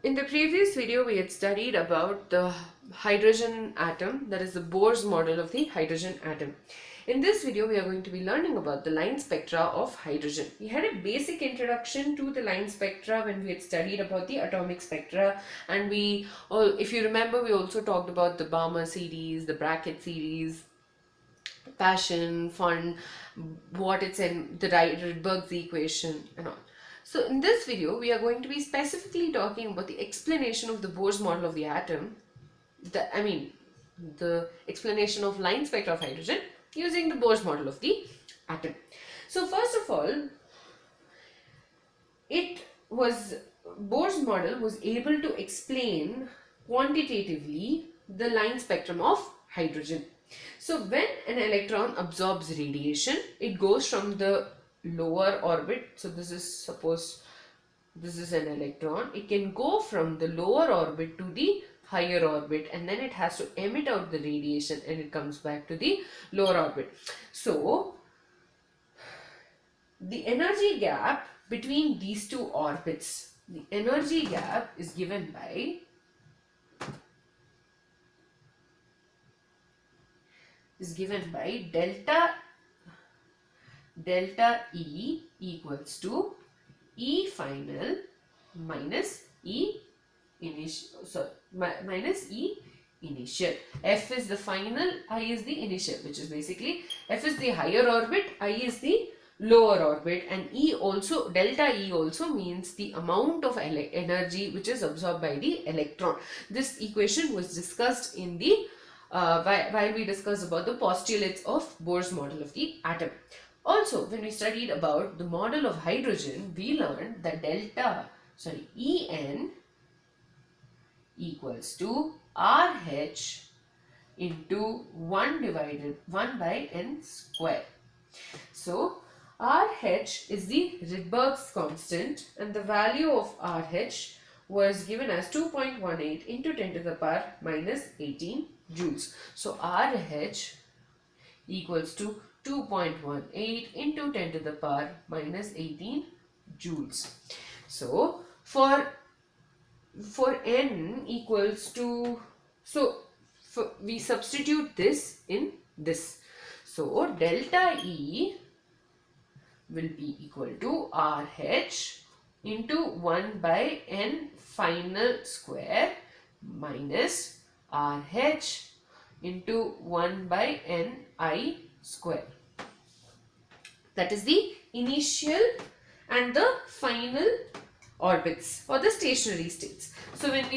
In the previous video, we had studied about the hydrogen atom, that is the Bohr's model of the hydrogen atom. In this video, we are going to be learning about the line spectra of hydrogen. We had a basic introduction to the line spectra when we had studied about the atomic spectra, and if you remember, we also talked about the Balmer series, the bracket series, passion, fun, what it's in, the Rydberg's equation and all. So in this video, we are going to be specifically talking about the explanation of the Bohr's model of the atom, the explanation of line spectra of hydrogen using the Bohr's model of the atom. So first of all, Bohr's model was able to explain quantitatively the line spectrum of hydrogen. So when an electron absorbs radiation, it goes from the lower orbit. So suppose this is an electron. It can go from the lower orbit to the higher orbit, and then it has to emit out the radiation and it comes back to the lower orbit. So the energy gap between these two orbits, the energy gap is given by delta E equals to E final minus E initial. Minus E initial. F is the final, I is the initial, which is basically F is the higher orbit, I is the lower orbit, and delta E also means the amount of energy which is absorbed by the electron. This equation was discussed in the while we discussed about the postulates of Bohr's model of the atom. Also, when we studied about the model of hydrogen, we learned that En equals to RH into 1 by n square. So RH is the Rydberg's constant, and the value of RH was given as 2.18 into 10 to the power minus 18 joules. So RH equals to 2.18 into 10 to the power minus 18 joules. So for n equals to, we substitute this in this. So delta E will be equal to RH into 1 by n final square minus RH into 1 by n I square. That is the initial and the final orbits or the stationary states. So when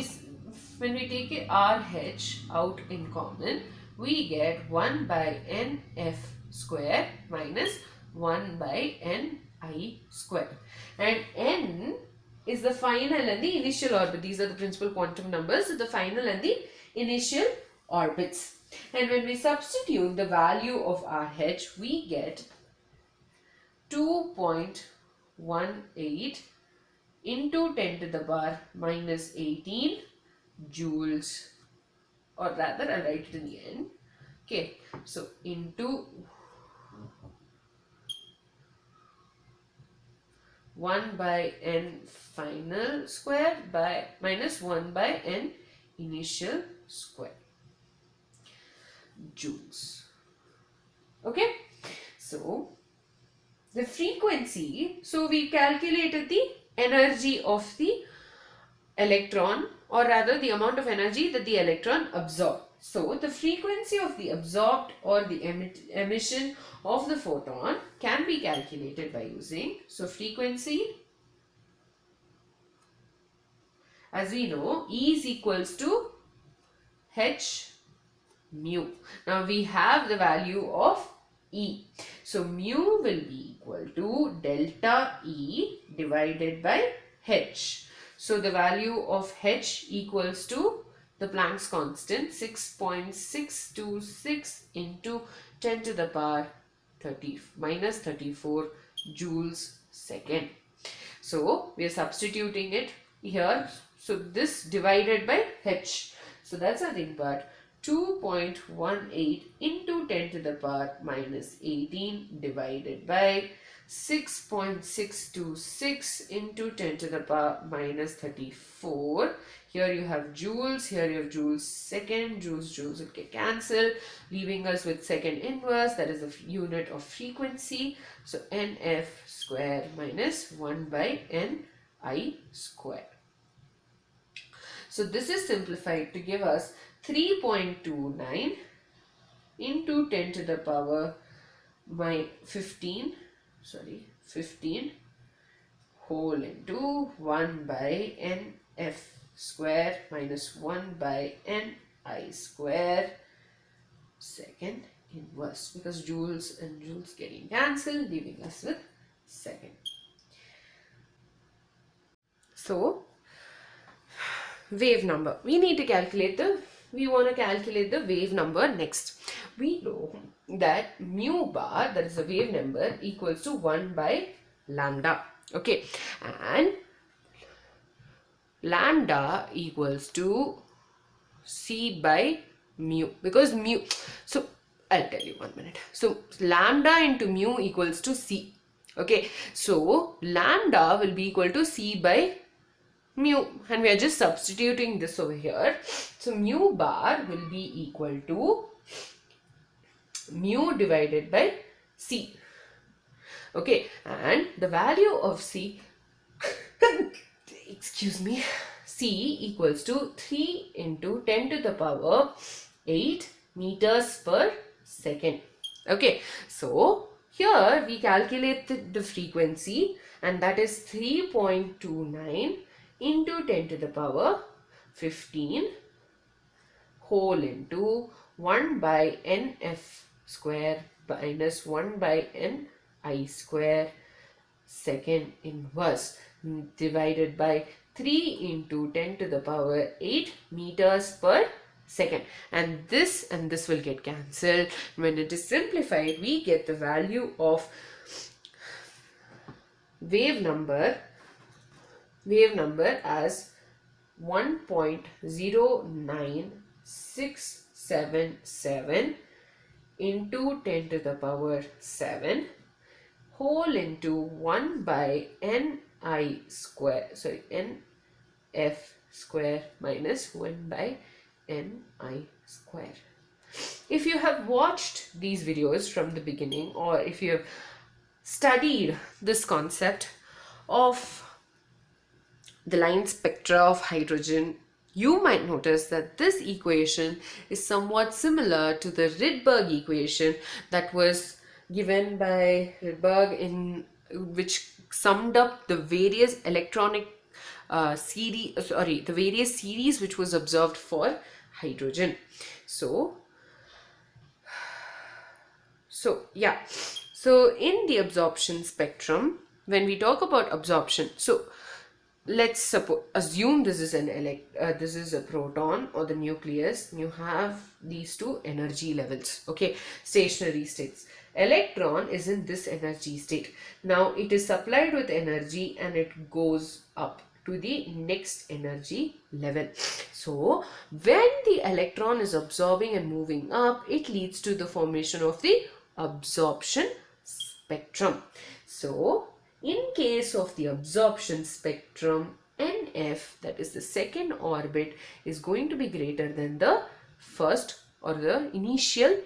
we take a RH out in common, we get 1 by n F square minus 1 by n I square, and n is the final and the initial orbit. These are the principal quantum numbers, so the final and the initial orbits. And when we substitute the value of RH, we get 2.18 into 10 to the power minus 18 joules, or rather I'll write it in the end. Okay, so into 1 by n final square by minus 1 by n initial square joules. Okay, so the frequency, so we calculated the energy of the electron, or rather the amount of energy that the electron absorbed. So the frequency of the absorbed or the emission of the photon can be calculated by using, so frequency, as we know, E is equals to H mu. Now we have the value of E. So mu will be equal to delta E divided by H. So the value of H equals to the Planck's constant, 6.626 into 10 to the power minus 34 joules second. So we are substituting it here. So this divided by H. So that's nothing but 2.18 into 10 to the power minus 18 divided by 6.626 into 10 to the power minus 34. Here you have joules, here you have joules second, joules will get cancelled, leaving us with second inverse, that is the unit of frequency. So nf square minus 1 by ni square. So this is simplified to give us 3.29 into 10 to the power 15 whole into 1 by nf square minus 1 by ni square second inverse, because joules and joules getting cancelled, leaving us with second. So wave number, we want to calculate the wave number next. We know that mu bar, that is the wave number, equals to 1 by lambda. Okay, and lambda equals to c by mu, because mu, so I'll tell you 1 minute. So lambda into mu equals to c. Okay, so lambda will be equal to c by mu, and we are just substituting this over here. So mu bar will be equal to mu divided by c. Okay, and the value of c excuse me, c equals to 3 into 10 to the power 8 meters per second. Okay, so here we calculate the frequency, and that is 3.29 into 10 to the power 15 whole into 1 by nf square minus 1 by ni square second inverse divided by 3 into 10 to the power 8 meters per second, and this will get cancelled. When it is simplified, we get the value of wave number as 1.09677 into 10 to the power 7 whole into 1 by nf square minus 1 by ni square. If you have watched these videos from the beginning, or if you have studied this concept of the line spectra of hydrogen, you might notice that this equation is somewhat similar to the Rydberg equation that was given by Rydberg, in which summed up the various electronic the various series which was observed for hydrogen. So in the absorption spectrum, when we talk about absorption, so let's assume this is this is a proton or the nucleus. You have these two energy levels, okay, stationary states. Electron is in this energy state. Now it is supplied with energy and it goes up to the next energy level. So when the electron is absorbing and moving up, it leads to the formation of the absorption spectrum. So in case of the absorption spectrum, NF, that is the second orbit, is going to be greater than the first or the initial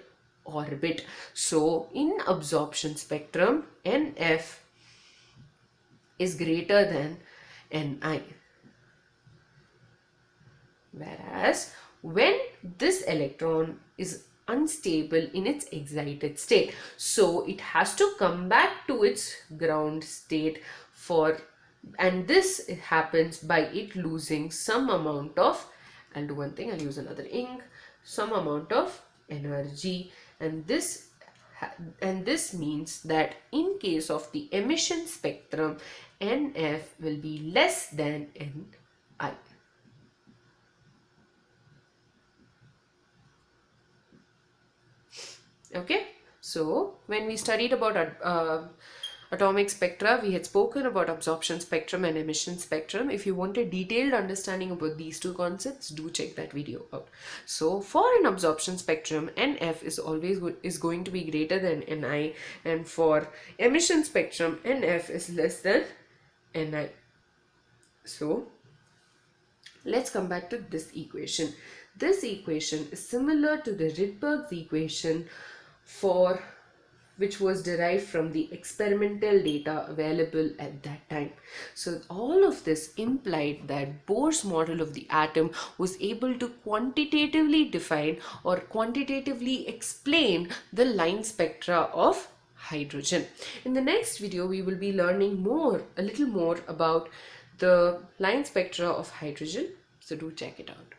orbit. So in absorption spectrum, NF is greater than Ni. Whereas when this electron is unstable in its excited state, so it has to come back to its ground state and this happens by it losing some amount of, I'll do one thing, I'll use another ink, some amount of energy, and this means that in case of the emission spectrum, NF will be less than Ni. Okay, so when we studied about atomic spectra, we had spoken about absorption spectrum and emission spectrum. If you want a detailed understanding about these two concepts, do check that video out. So for an absorption spectrum, NF is going to be greater than NI, and for emission spectrum, NF is less than NI. So let's come back to this equation. This equation is similar to the Rydberg's equation which was derived from the experimental data available at that time. So all of this implied that Bohr's model of the atom was able to quantitatively define or quantitatively explain the line spectra of hydrogen. In the next video, we will be learning a little more about the line spectra of hydrogen. So do check it out.